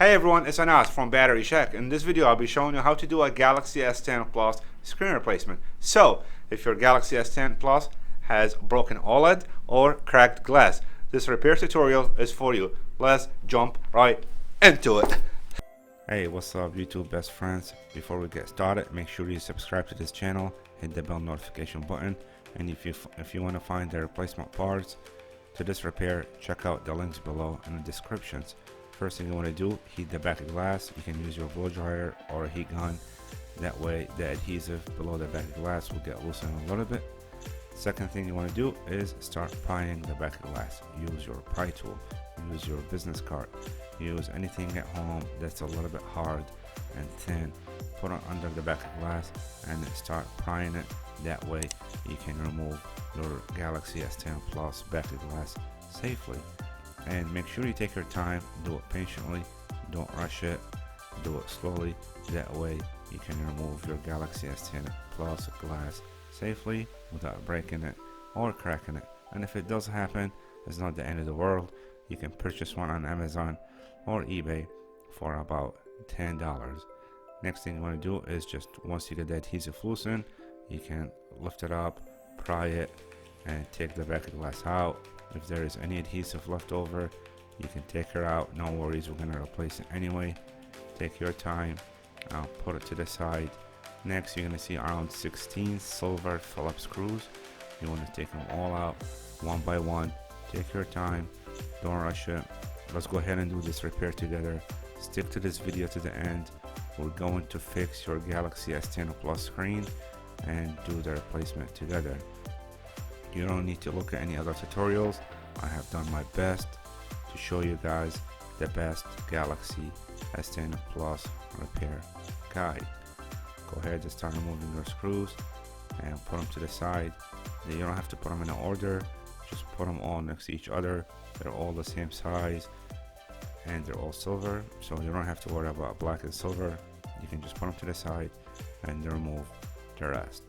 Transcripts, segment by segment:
Hey everyone, it's Anas from Battery Check. In this video, I'll be showing you how to do a Galaxy S10 Plus screen replacement. So, if your Galaxy S10 Plus has broken OLED or cracked glass, this repair tutorial is for you. Let's jump right into it. Hey, what's up YouTube best friends? Before we get started, make sure you subscribe to this channel, hit the bell notification button, and if you want to find the replacement parts to this repair, check out the links below in the descriptions. First thing you want to do, heat the back of glass. You can use your blow dryer or a heat gun. That way the adhesive below the back of glass will get loosened a little bit. Second thing you want to do is start prying the back of glass. Use your pry tool, use your business card, use anything at home that's a little bit hard and thin. Put it under the back of glass and start prying it. That way you can remove your Galaxy S10 Plus back of glass safely. And make sure you take your time, do it patiently, don't rush it, do it slowly. That way you can remove your Galaxy S10 Plus glass safely without breaking it or cracking it. And if it does happen, it's not the end of the world. You can purchase one on Amazon or eBay for about $10. Next thing you want to do is just once you get the adhesive loosened, you can lift it up, pry it, and take the back of the glass out. If there is any adhesive left over, you can take it out. No worries, we're going to replace it anyway. Take your time, put it to the side. Next, you're going to see around 16 silver Phillips screws. You want to take them all out one by one. Take your time, don't rush it. Let's go ahead and do this repair together. Stick to this video to the end. We're going to fix your Galaxy S10 Plus screen and do the replacement together. You don't need to look at any other tutorials. I have done my best to show you guys the best Galaxy S10 Plus repair guide. Go ahead and start removing your screws and put them to the side. You don't have to put them in order, just put them all next to each other. They're all the same size and they're all silver, so you don't have to worry about black and silver. You can just put them to the side and remove the rest.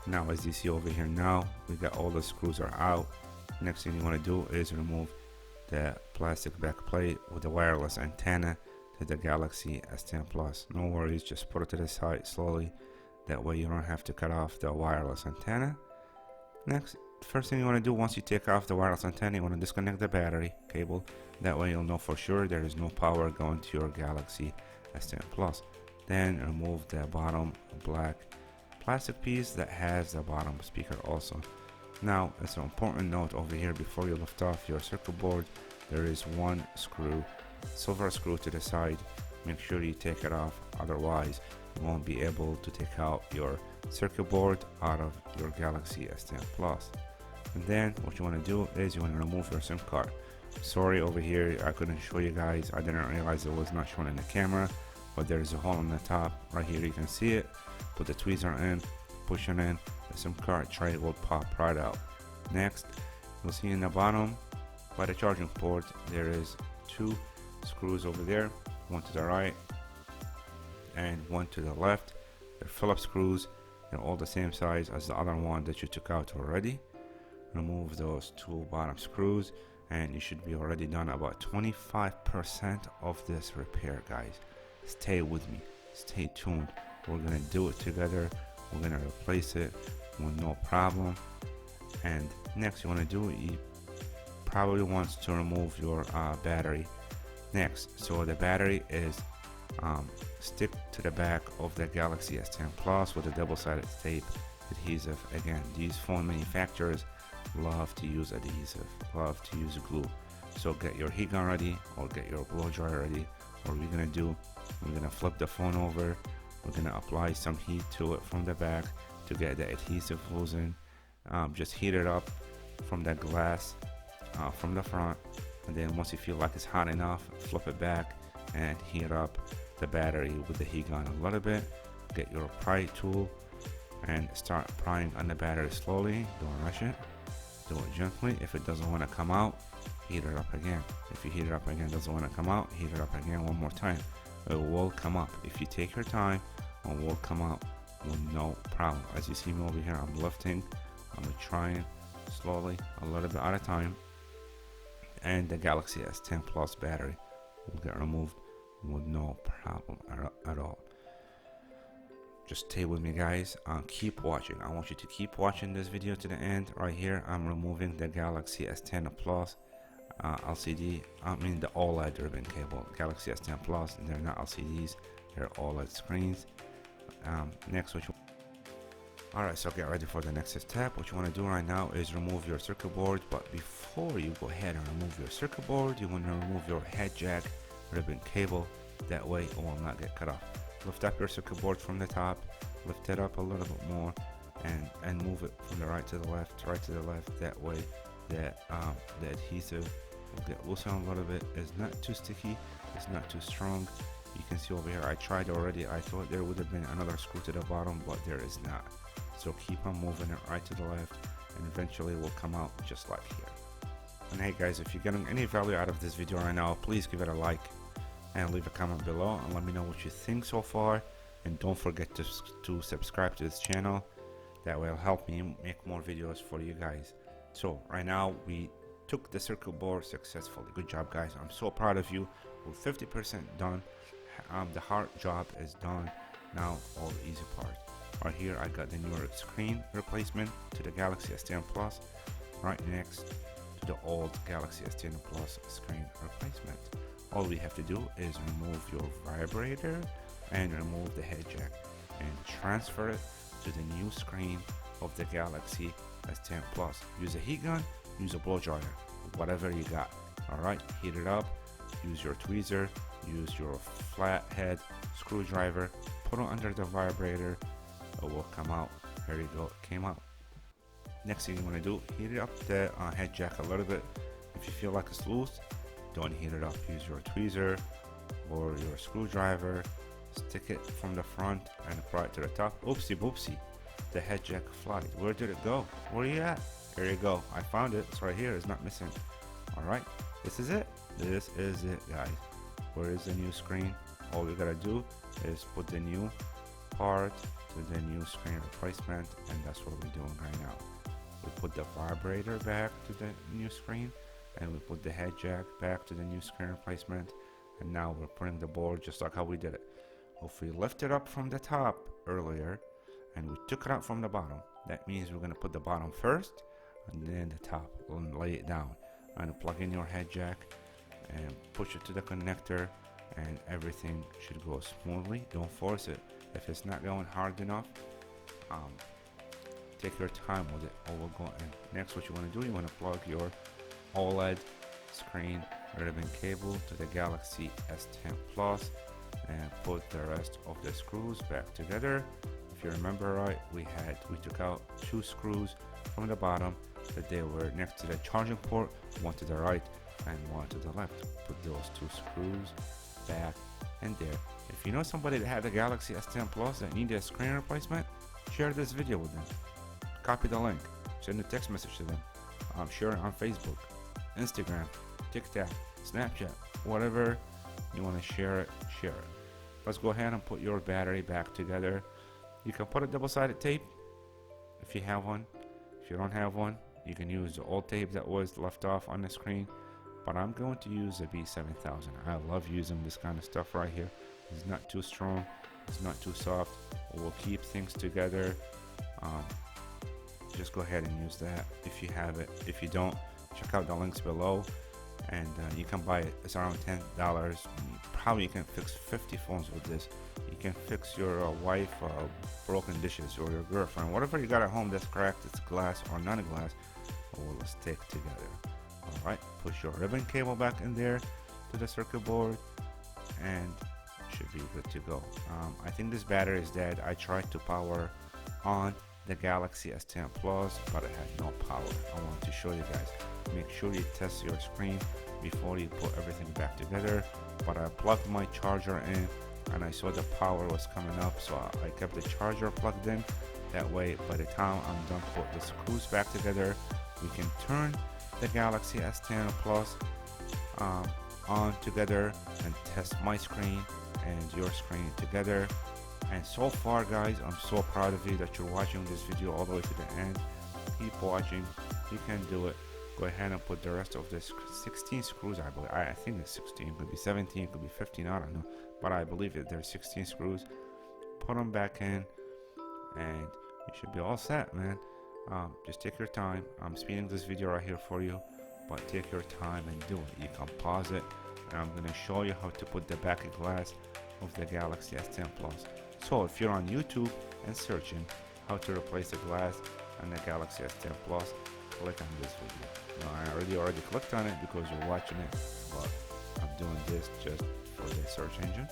Now, as you see over here, now we got all the screws are out. Next thing you want to do is remove the plastic back plate with the wireless antenna to the Galaxy S10 Plus. No worries, just put it to the side slowly. That way you don't have to cut off the wireless antenna. Next, first thing you want to do once you take off the wireless antenna, you want to disconnect the battery cable. That way you'll know for sure there is no power going to your Galaxy S10 Plus. Then remove the bottom black plastic piece that has the bottom speaker also. Now, it's an important note over here: before you lift off your circuit board, there is one screw, silver screw to the side. Make sure you take it off, otherwise you won't be able to take out your circuit board out of your Galaxy S10 Plus. And then what you want to do is you want to remove your SIM card. Sorry, over here I couldn't show you guys. I didn't realize it was not shown in the camera, but there is a hole on the top right here. You can see it. Put the tweezer in, push it in, the SIM card tray will pop right out. Next, you'll see in the bottom by the charging port there is two screws over there, one to the right and one to the left. They're Phillips screws. They're all the same size as the other one that you took out already. Remove those two bottom screws and you should be already done about 25% of this repair, guys. Stay with me, stay tuned. We're gonna do it together. We're gonna replace it with no problem. And next you want to do, you probably wants to remove your battery next. So the battery is stick to the back of the Galaxy S10 Plus with a double-sided tape adhesive. Again, these phone manufacturers love to use adhesive, love to use glue. So get your heat gun ready or get your blow dryer ready. What we're gonna do, we're gonna flip the phone over. We're gonna apply some heat to it from the back to get the adhesive loosened. Just heat it up from the glass from the front, and then once you feel like it's hot enough, flip it back and heat up the battery with the heat gun a little bit. Get your pry tool and start prying on the battery slowly. Don't rush it. Do it gently. If it doesn't want to come out, heat it up again. If you heat it up again, it doesn't want to come out, heat it up again one more time. It will come up. If you take your time, it will come out with no problem. As you see me over here, I'm lifting, I'm trying slowly, a little bit at a time, and the Galaxy S10 Plus battery will get removed with no problem at all. Just stay with me, guys. Keep watching. I want you to keep watching this video to the end. Right here, I'm removing the Galaxy S10 Plus LCD. I mean the OLED ribbon cable. Galaxy S10 Plus, and they're not LCDs, they're OLED screens. Next, alright, so get ready for the next step. What you want to do right now is remove your circuit board, but before you go ahead and remove your circuit board, you want to remove your head jack ribbon cable. That way it will not get cut off. Lift up your circuit board from the top, lift it up a little bit more, and move it from the right to the left, right to the left. That way that the adhesive will get loosened a little bit. It's not too sticky, it's not too strong. You can see over here, I tried already. I thought there would have been another screw to the bottom, but there is not. So keep on moving it right to the left, and eventually it will come out just like here. And hey guys, if you're getting any value out of this video right now, please give it a like and leave a comment below and let me know what you think so far. And don't forget to subscribe to this channel. That will help me make more videos for you guys. So right now we took the circuit board successfully. Good job, guys. I'm so proud of you. We're 50% done. The hard job is done. Now all the easy part. Right here I got the newer screen replacement to the Galaxy S10 Plus, right next to the old Galaxy S10 Plus screen replacement. All we have to do is remove your vibrator and remove the head jack and transfer it to the new screen of the Galaxy S10 Plus. Use a heat gun, use a blow dryer, whatever you got. Alright, heat it up, use your tweezer, use your flathead screwdriver, put it under the vibrator, it will come out. There you go, it came out. Next thing you want to do, heat up the head jack a little bit. If you feel like it's loose, don't heat it up. Use your tweezer or your screwdriver, stick it from the front and apply it to the top. Oopsie boopsie, the head jack flied. Where did it go? Where are you at? There you go, I found it. It's right here, it's not missing. Alright, this is it. This is it, guys. Where is the new screen? All we gotta do is put the new part to the new screen replacement, and that's what we're doing right now. We put the vibrator back to the new screen, and we put the head jack back to the new screen replacement, and now we're putting the board just like how we did it. If we lift it up from the top earlier and we took it out from the bottom, that means we're going to put the bottom first and then the top. We'll lay it down and plug in your head jack and push it to the connector, and everything should go smoothly. Don't force it. If it's not going hard enough, take your time with it. All will go in. Next, what you want to do, you want to plug your OLED screen ribbon cable to the Galaxy S10 Plus and put the rest of the screws back together. If you remember right, we took out 2 screws from the bottom that they were next to the charging port, one to the right and one to the left. Put those 2 screws back in there. If you know somebody that had the Galaxy S10 Plus that needed a screen replacement, share this video with them. Copy the link, send a text message to them, share it on Facebook, Instagram, TikTok, Snapchat, whatever you want to share it, share it. Let's go ahead and put your battery back together. You can put a double-sided tape if you have one. If you don't have one, you can use the old tape that was left off on the screen, but I'm going to use a B7000. I love using this kind of stuff right here. It's not too strong, it's not too soft, it will keep things together. Just go ahead and use that if you have it. If you don't, check out the links below, and you can buy it. It's around $10. Probably you can fix 50 phones with this. You can fix your wife broken dishes, or your girlfriend, whatever you got at home that's cracked, it's glass or not a glass, it will stick together. Alright, push your ribbon cable back in there to the circuit board, and should be good to go. I think this battery is dead. I tried to power on the Galaxy S10 Plus, but it had no power. I want to show you guys. Make sure you test your screen before you put everything back together. But I plugged my charger in and I saw the power was coming up, so I kept the charger plugged in. That way, by the time I'm done put the screws back together, we can turn the Galaxy S10 Plus on together and test my screen and your screen together. And so far guys, I'm so proud of you that you're watching this video all the way to the end. Keep watching, you can do it. Go ahead and put the rest of the 16 screws, I believe. I think it's 16, could be 17, could be 15, I don't know, but I believe that there's 16 screws. Put them back in and you should be all set, man. Just take your time. I'm speeding this video right here for you, but take your time and do it. You can pause it, and I'm going to show you how to put the back glass of the Galaxy S10 Plus. So if you're on YouTube and searching how to replace the glass on the Galaxy S10 Plus, click on this video. Now, I already clicked on it because you're watching it, but I'm doing this just for the search engine.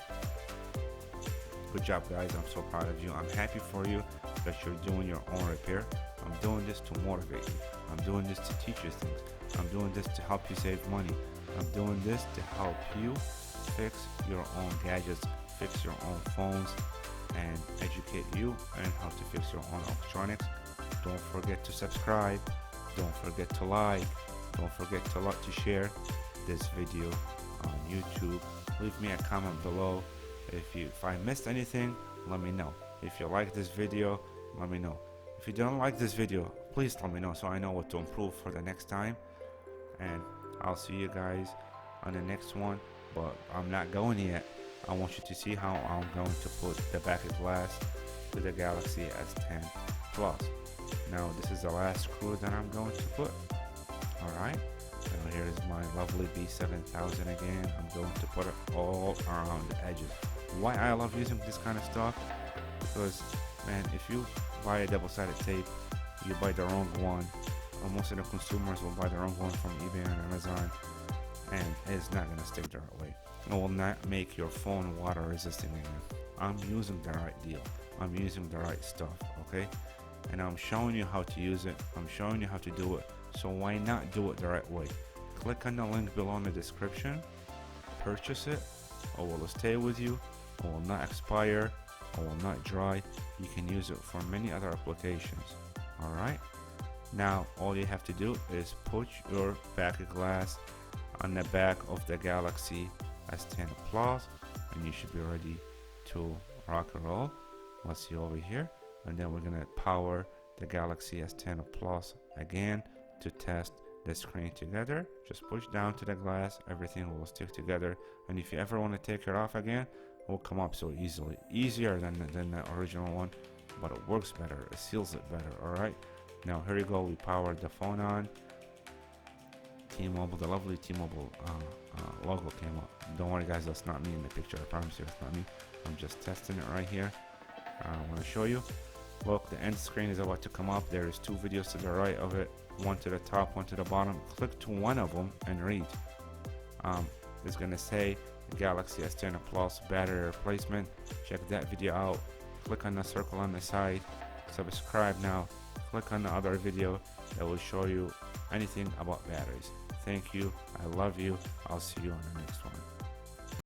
Good job guys, I'm so proud of you. I'm happy for you that you're doing your own repair. I'm doing this to motivate you. I'm doing this to teach you things. I'm doing this to help you save money. I'm doing this to help you fix your own gadgets, fix your own phones, and educate you on how to fix your own electronics. Don't forget to subscribe. Don't forget to like. Don't forget to share this video on YouTube. Leave me a comment below. If I missed anything, let me know. If you like this video, let me know. If you don't like this video, please let me know so I know what to improve for the next time. And I'll see you guys on the next one, but I'm not going yet. I want you to see how I'm going to put the back glass to the Galaxy S10 Plus. Now this is the last screw that I'm going to put. Alright, now here is my lovely B7000 again. I'm going to put it all around the edges. Why I love using this kind of stuff? Because man, if you buy a double-sided tape, you buy the wrong one, or most of the consumers will buy the wrong one from eBay and Amazon, and it's not going to stick the right way. It will not make your phone water resistant again. I'm using the right deal. I'm using the right stuff, okay? And I'm showing you how to use it. I'm showing you how to do it. So why not do it the right way? Click on the link below in the description. Purchase it. It will stay with you. It will not expire. It will not dry. You can use it for many other applications. Alright? Now all you have to do is put your back glass on the back of the Galaxy S10 Plus and you should be ready to rock and roll. Let's see over here. And then we're gonna power the Galaxy S10 Plus again to test the screen together. Just push down to the glass, everything will stick together, and if you ever want to take it off again, it will come up so easily. Easier than the original one, but it works better, it seals it better. Alright, now here you go, we powered the phone on. T-Mobile, the lovely T-Mobile logo came up. Don't worry guys, that's not me in the picture, I promise you it's not me. I'm just testing it right here. I want to show you. Look, the end screen is about to come up. There is two videos to the right of it, one to the top, one to the bottom. Click to one of them and read. It's gonna say Galaxy S10 Plus battery replacement. Check that video out. Click on the circle on the side. Subscribe now. Click on the other video that will show you anything about batteries. Thank you. I love you. I'll see you on the next one.